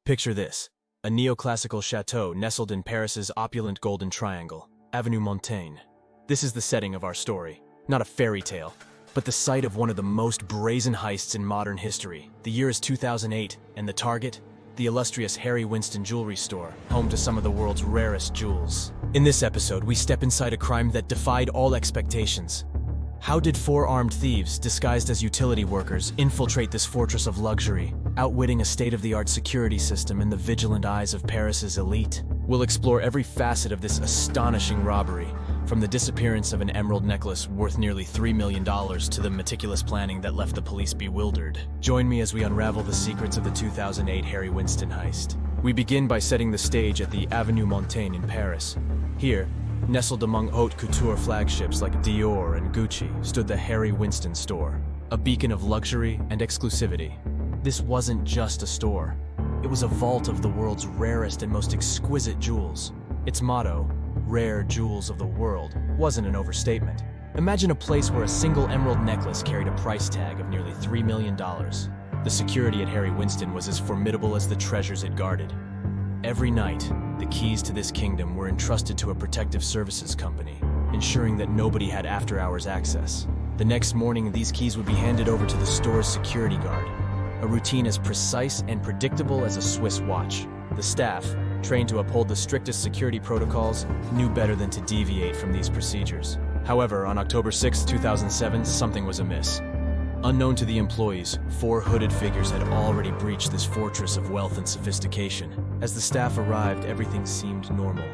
Picture this, a neoclassical chateau nestled in Paris's opulent Golden Triangle, Avenue Montaigne. This is the setting of our story, not a fairy tale, but the site of one of the most brazen heists in modern history. The year is 2008, and the target? The illustrious Harry Winston jewelry store, home to some of the world's rarest jewels. In this episode, we step inside a crime that defied all expectations. How did four armed thieves, disguised as utility workers, infiltrate this fortress of luxury, outwitting a state-of-the-art security system in the vigilant eyes of Paris's elite? We'll explore every facet of this astonishing robbery, from the disappearance of an emerald necklace worth nearly $3 million to the meticulous planning that left the police bewildered. Join me as we unravel the secrets of the 2008 Harry Winston heist. We begin by setting the stage at the Avenue Montaigne in Paris. Here, nestled among haute couture flagships like Dior and Gucci, stood the Harry Winston store, a beacon of luxury and exclusivity. This wasn't just a store. It was a vault of the world's rarest and most exquisite jewels. Its motto, "Rare Jewels of the World," wasn't an overstatement. Imagine a place where a single emerald necklace carried a price tag of nearly $3 million. The security at Harry Winston was as formidable as the treasures it guarded. Every night, the keys to this kingdom were entrusted to a protective services company, ensuring that nobody had after-hours access. The next morning, these keys would be handed over to the store's security guard, a routine as precise and predictable as a Swiss watch. The staff, trained to uphold the strictest security protocols, knew better than to deviate from these procedures. However, on October 6, 2007, something was amiss. Unknown to the employees, four hooded figures had already breached this fortress of wealth and sophistication. As the staff arrived, everything seemed normal.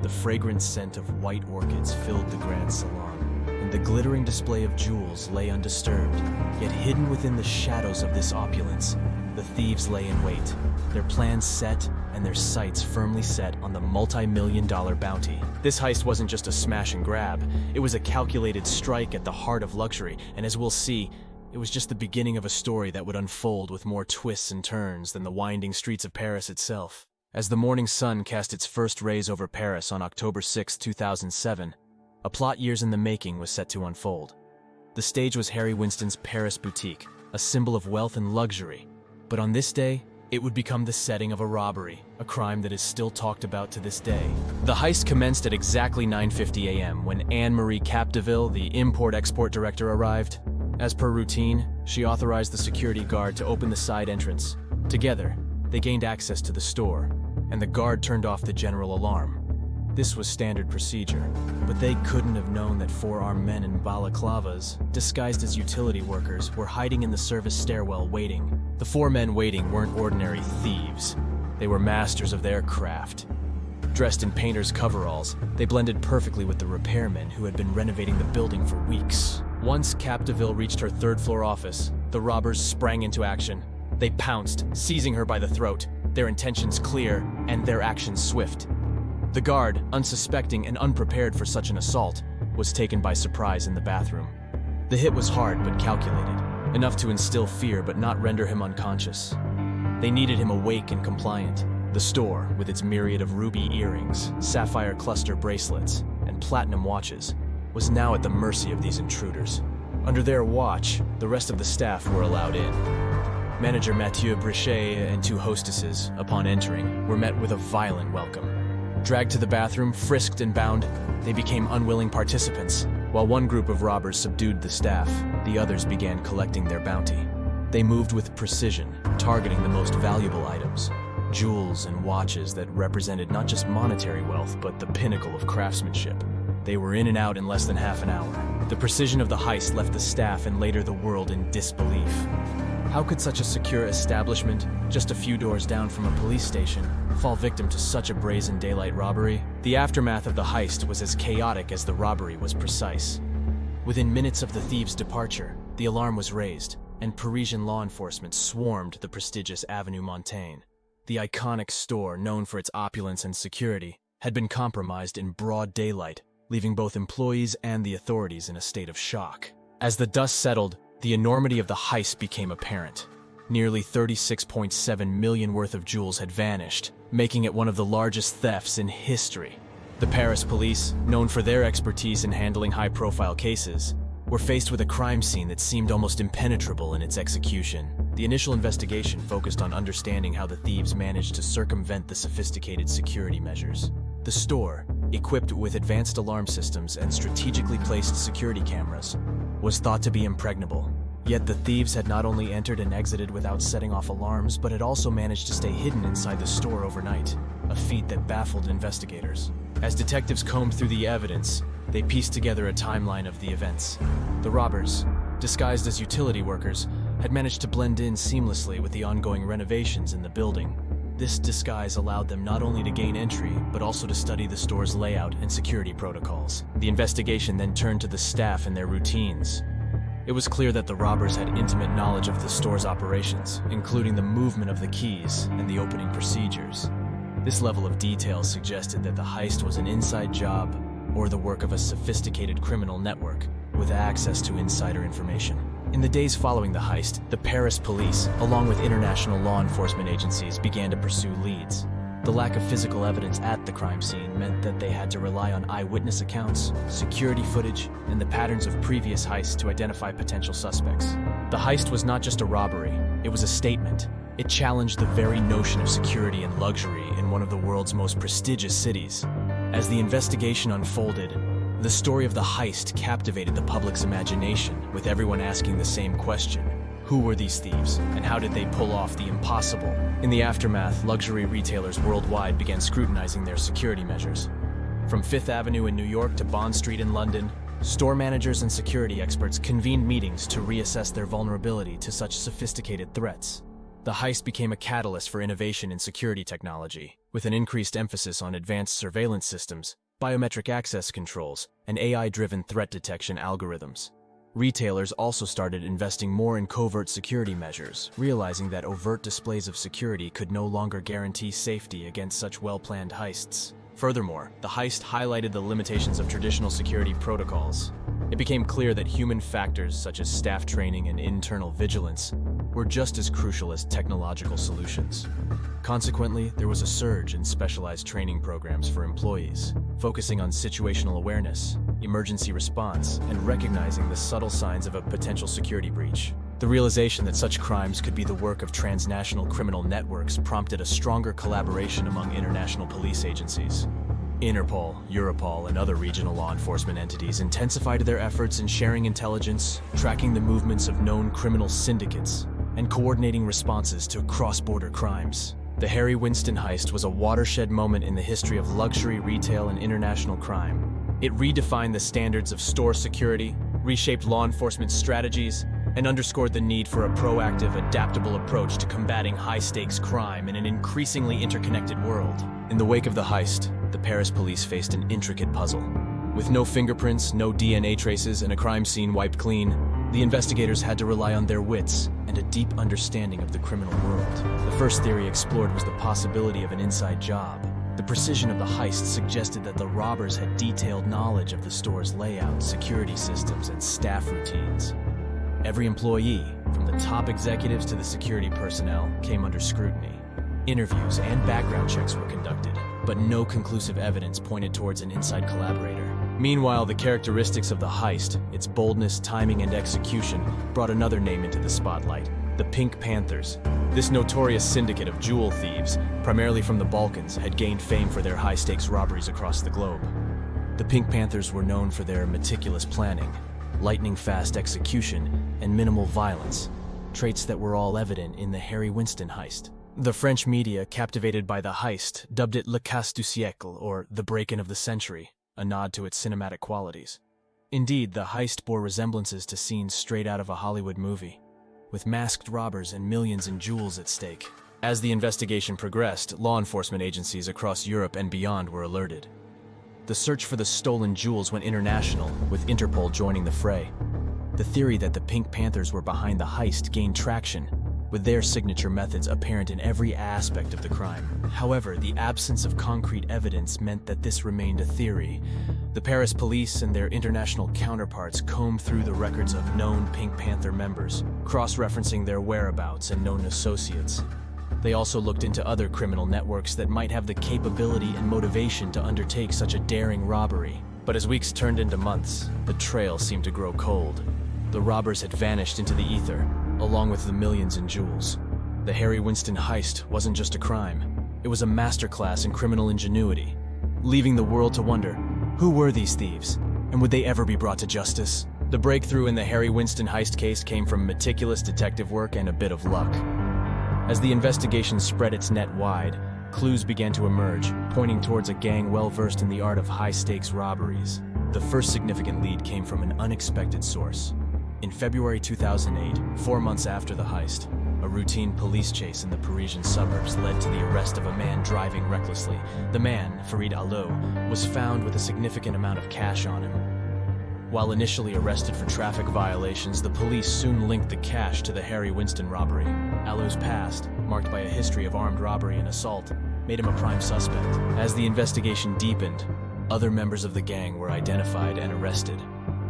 The fragrant scent of white orchids filled the grand salon, and the glittering display of jewels lay undisturbed. Yet hidden within the shadows of this opulence, the thieves lay in wait, their plans set and their sights firmly set on the multi-million-dollar bounty. This heist wasn't just a smash and grab, it was a calculated strike at the heart of luxury, and as we'll see, it was just the beginning of a story that would unfold with more twists and turns than the winding streets of Paris itself. As the morning sun cast its first rays over Paris on October 6, 2007, a plot years in the making was set to unfold. The stage was Harry Winston's Paris boutique, a symbol of wealth and luxury. But on this day, it would become the setting of a robbery, a crime that is still talked about to this day. The heist commenced at exactly 9:50 a.m. when Anne-Marie Capdeville, the import-export director, arrived. As per routine, she authorized the security guard to open the side entrance. Together, they gained access to the store, and the guard turned off the general alarm. This was standard procedure, but they couldn't have known that four armed men in balaclavas, disguised as utility workers, were hiding in the service stairwell waiting. The four men waiting weren't ordinary thieves. They were masters of their craft. Dressed in painters' coveralls, they blended perfectly with the repairmen who had been renovating the building for weeks. Once Capdeville reached her third-floor office, the robbers sprang into action. They pounced, seizing her by the throat, their intentions clear and their actions swift. The guard, unsuspecting and unprepared for such an assault, was taken by surprise in the bathroom. The hit was hard but calculated, enough to instill fear but not render him unconscious. They needed him awake and compliant. The store, with its myriad of ruby earrings, sapphire cluster bracelets, and platinum watches, was now at the mercy of these intruders. Under their watch, the rest of the staff were allowed in. Manager Mathieu Brichet and two hostesses, upon entering, were met with a violent welcome. Dragged to the bathroom, frisked and bound, they became unwilling participants. While one group of robbers subdued the staff, the others began collecting their bounty. They moved with precision, targeting the most valuable items, jewels and watches that represented not just monetary wealth, but the pinnacle of craftsmanship. They were in and out in less than half an hour. The precision of the heist left the staff and later the world in disbelief. How could such a secure establishment, just a few doors down from a police station, fall victim to such a brazen daylight robbery? The aftermath of the heist was as chaotic as the robbery was precise. Within minutes of the thieves' departure, the alarm was raised, and Parisian law enforcement swarmed the prestigious Avenue Montaigne. The iconic store, known for its opulence and security, had been compromised in broad daylight, leaving both employees and the authorities in a state of shock. As the dust settled, the enormity of the heist became apparent. Nearly 36.7 million worth of jewels had vanished, making it one of the largest thefts in history. The Paris police, known for their expertise in handling high-profile cases, were faced with a crime scene that seemed almost impenetrable in its execution. The initial investigation focused on understanding how the thieves managed to circumvent the sophisticated security measures. The store, equipped with advanced alarm systems and strategically placed security cameras, was thought to be impregnable. Yet the thieves had not only entered and exited without setting off alarms, but had also managed to stay hidden inside the store overnight, a feat that baffled investigators. As detectives combed through the evidence, they pieced together a timeline of the events. The robbers, disguised as utility workers, had managed to blend in seamlessly with the ongoing renovations in the building. This disguise allowed them not only to gain entry, but also to study the store's layout and security protocols. The investigation then turned to the staff and their routines. It was clear that the robbers had intimate knowledge of the store's operations, including the movement of the keys and the opening procedures. This level of detail suggested that the heist was an inside job or the work of a sophisticated criminal network with access to insider information. In the days following the heist, the Paris police, along with international law enforcement agencies, began to pursue leads. The lack of physical evidence at the crime scene meant that they had to rely on eyewitness accounts, security footage, and the patterns of previous heists to identify potential suspects. The heist was not just a robbery, it was a statement. It challenged the very notion of security and luxury in one of the world's most prestigious cities. As the investigation unfolded, the story of the heist captivated the public's imagination, with everyone asking the same question. Who were these thieves, and how did they pull off the impossible? In the aftermath, luxury retailers worldwide began scrutinizing their security measures. From Fifth Avenue in New York to Bond Street in London, store managers and security experts convened meetings to reassess their vulnerability to such sophisticated threats. The heist became a catalyst for innovation in security technology, with an increased emphasis on advanced surveillance systems, biometric access controls, and AI-driven threat detection algorithms. Retailers also started investing more in covert security measures, realizing that overt displays of security could no longer guarantee safety against such well-planned heists. Furthermore, the heist highlighted the limitations of traditional security protocols. It became clear that human factors such as staff training and internal vigilance were just as crucial as technological solutions. Consequently, there was a surge in specialized training programs for employees, focusing on situational awareness, emergency response, and recognizing the subtle signs of a potential security breach. The realization that such crimes could be the work of transnational criminal networks prompted a stronger collaboration among international police agencies. Interpol, Europol, and other regional law enforcement entities intensified their efforts in sharing intelligence, tracking the movements of known criminal syndicates, and coordinating responses to cross-border crimes. The Harry Winston Heist was a watershed moment in the history of luxury retail and international crime. It redefined the standards of store security, reshaped law enforcement strategies, and underscored the need for a proactive, adaptable approach to combating high-stakes crime in an increasingly interconnected world. In the wake of the heist, the Paris police faced an intricate puzzle. With no fingerprints, no DNA traces, and a crime scene wiped clean, the investigators had to rely on their wits and a deep understanding of the criminal world. The first theory explored was the possibility of an inside job. The precision of the heist suggested that the robbers had detailed knowledge of the store's layout, security systems, and staff routines. Every employee, from the top executives to the security personnel, came under scrutiny. Interviews and background checks were conducted, but no conclusive evidence pointed towards an inside collaborator. Meanwhile, the characteristics of the heist, its boldness, timing, and execution, brought another name into the spotlight: the Pink Panthers. This notorious syndicate of jewel thieves, primarily from the Balkans, had gained fame for their high-stakes robberies across the globe. The Pink Panthers were known for their meticulous planning, lightning-fast execution, and minimal violence, traits that were all evident in the Harry Winston Heist. The French media, captivated by the heist, dubbed it Le Casse du siècle, or the break-in of the century, a nod to its cinematic qualities. Indeed, the heist bore resemblances to scenes straight out of a Hollywood movie, with masked robbers and millions in jewels at stake. As the investigation progressed, law enforcement agencies across Europe and beyond were alerted. The search for the stolen jewels went international, with Interpol joining the fray. The theory that the Pink Panthers were behind the heist gained traction, with their signature methods apparent in every aspect of the crime. However, the absence of concrete evidence meant that this remained a theory. The Paris police and their international counterparts combed through the records of known Pink Panther members, cross-referencing their whereabouts and known associates. They also looked into other criminal networks that might have the capability and motivation to undertake such a daring robbery. But as weeks turned into months, the trail seemed to grow cold. The robbers had vanished into the ether, along with the millions in jewels. The Harry Winston Heist wasn't just a crime. It was a masterclass in criminal ingenuity, leaving the world to wonder, who were these thieves, and would they ever be brought to justice? The breakthrough in the Harry Winston Heist case came from meticulous detective work and a bit of luck. As the investigation spread its net wide, clues began to emerge, pointing towards a gang well-versed in the art of high-stakes robberies. The first significant lead came from an unexpected source. In February 2008, 4 months after the heist, a routine police chase in the Parisian suburbs led to the arrest of a man driving recklessly. The man, Farid Alou, was found with a significant amount of cash on him. While initially arrested for traffic violations, the police soon linked the cash to the Harry Winston robbery. Alou's past, marked by a history of armed robbery and assault, made him a prime suspect. As the investigation deepened, other members of the gang were identified and arrested.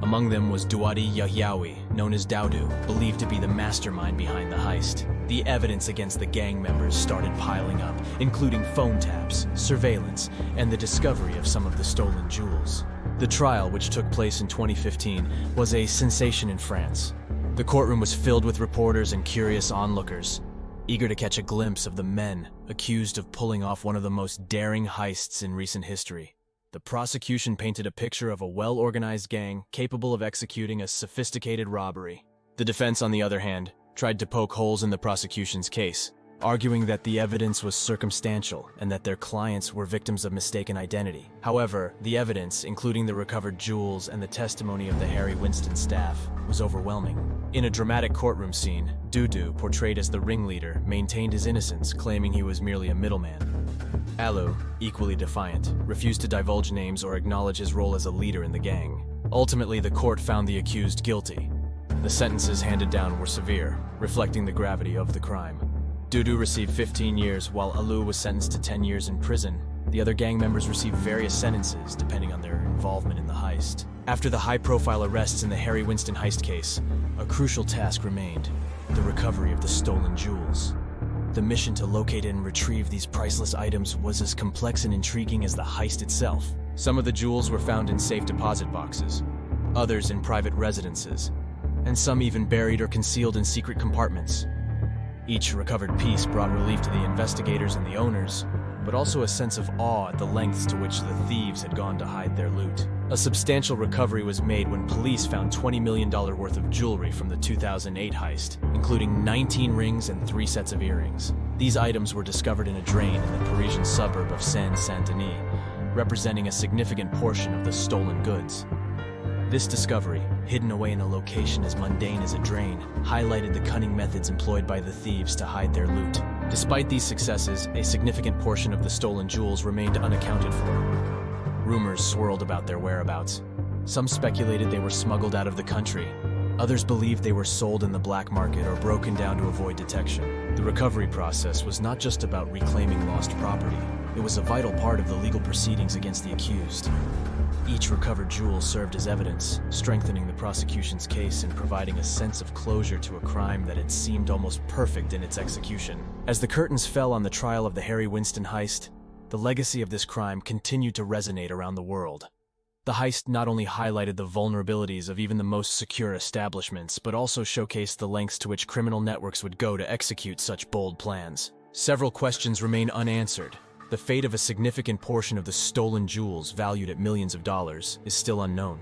Among them was Douadi Yahyaoui, known as Daudu, believed to be the mastermind behind the heist. The evidence against the gang members started piling up, including phone taps, surveillance, and the discovery of some of the stolen jewels. The trial, which took place in 2015, was a sensation in France. The courtroom was filled with reporters and curious onlookers, eager to catch a glimpse of the men accused of pulling off one of the most daring heists in recent history. The prosecution painted a picture of a well-organized gang capable of executing a sophisticated robbery. The defense, on the other hand, tried to poke holes in the prosecution's case, arguing that the evidence was circumstantial and that their clients were victims of mistaken identity. However, the evidence, including the recovered jewels and the testimony of the Harry Winston staff, was overwhelming. In a dramatic courtroom scene, Dudu, portrayed as the ringleader, maintained his innocence, claiming he was merely a middleman. Alou, equally defiant, refused to divulge names or acknowledge his role as a leader in the gang. Ultimately, the court found the accused guilty. The sentences handed down were severe, reflecting the gravity of the crime. Dudu received 15 years, while Alou was sentenced to 10 years in prison. The other gang members received various sentences, depending on their involvement in the heist. After the high-profile arrests in the Harry Winston heist case, a crucial task remained: the recovery of the stolen jewels. The mission to locate and retrieve these priceless items was as complex and intriguing as the heist itself. Some of the jewels were found in safe deposit boxes, others in private residences, and some even buried or concealed in secret compartments. Each recovered piece brought relief to the investigators and the owners, but also a sense of awe at the lengths to which the thieves had gone to hide their loot. A substantial recovery was made when police found $20 million worth of jewelry from the 2008 heist, including 19 rings and 3 sets of earrings. These items were discovered in a drain in the Parisian suburb of Saint-Denis, representing a significant portion of the stolen goods. This discovery, hidden away in a location as mundane as a drain, highlighted the cunning methods employed by the thieves to hide their loot. Despite these successes, a significant portion of the stolen jewels remained unaccounted for. Rumors swirled about their whereabouts. Some speculated they were smuggled out of the country. Others believed they were sold in the black market or broken down to avoid detection. The recovery process was not just about reclaiming lost property. It was a vital part of the legal proceedings against the accused. Each recovered jewel served as evidence, strengthening the prosecution's case and providing a sense of closure to a crime that had seemed almost perfect in its execution. As the curtains fell on the trial of the Harry Winston heist, the legacy of this crime continued to resonate around the world. The heist not only highlighted the vulnerabilities of even the most secure establishments, but also showcased the lengths to which criminal networks would go to execute such bold plans. Several questions remain unanswered. The fate of a significant portion of the stolen jewels, valued at millions of dollars, is still unknown.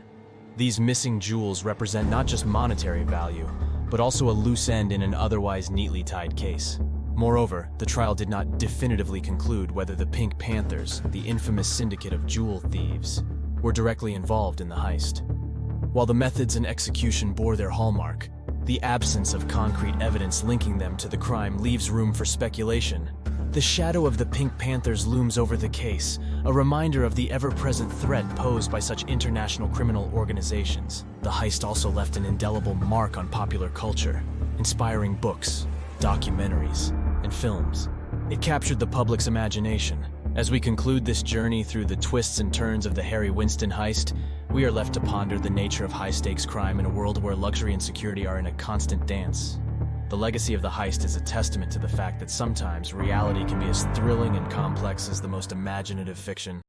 These missing jewels represent not just monetary value, but also a loose end in an otherwise neatly tied case. Moreover, the trial did not definitively conclude whether the Pink Panthers, the infamous syndicate of jewel thieves, were directly involved in the heist. While the methods and execution bore their hallmark, the absence of concrete evidence linking them to the crime leaves room for speculation. The shadow of the Pink Panthers looms over the case, a reminder of the ever-present threat posed by such international criminal organizations. The heist also left an indelible mark on popular culture, inspiring books, documentaries, and films. It captured the public's imagination. As we conclude this journey through the twists and turns of the Harry Winston heist, we are left to ponder the nature of high-stakes crime in a world where luxury and security are in a constant dance. The legacy of the heist is a testament to the fact that sometimes reality can be as thrilling and complex as the most imaginative fiction.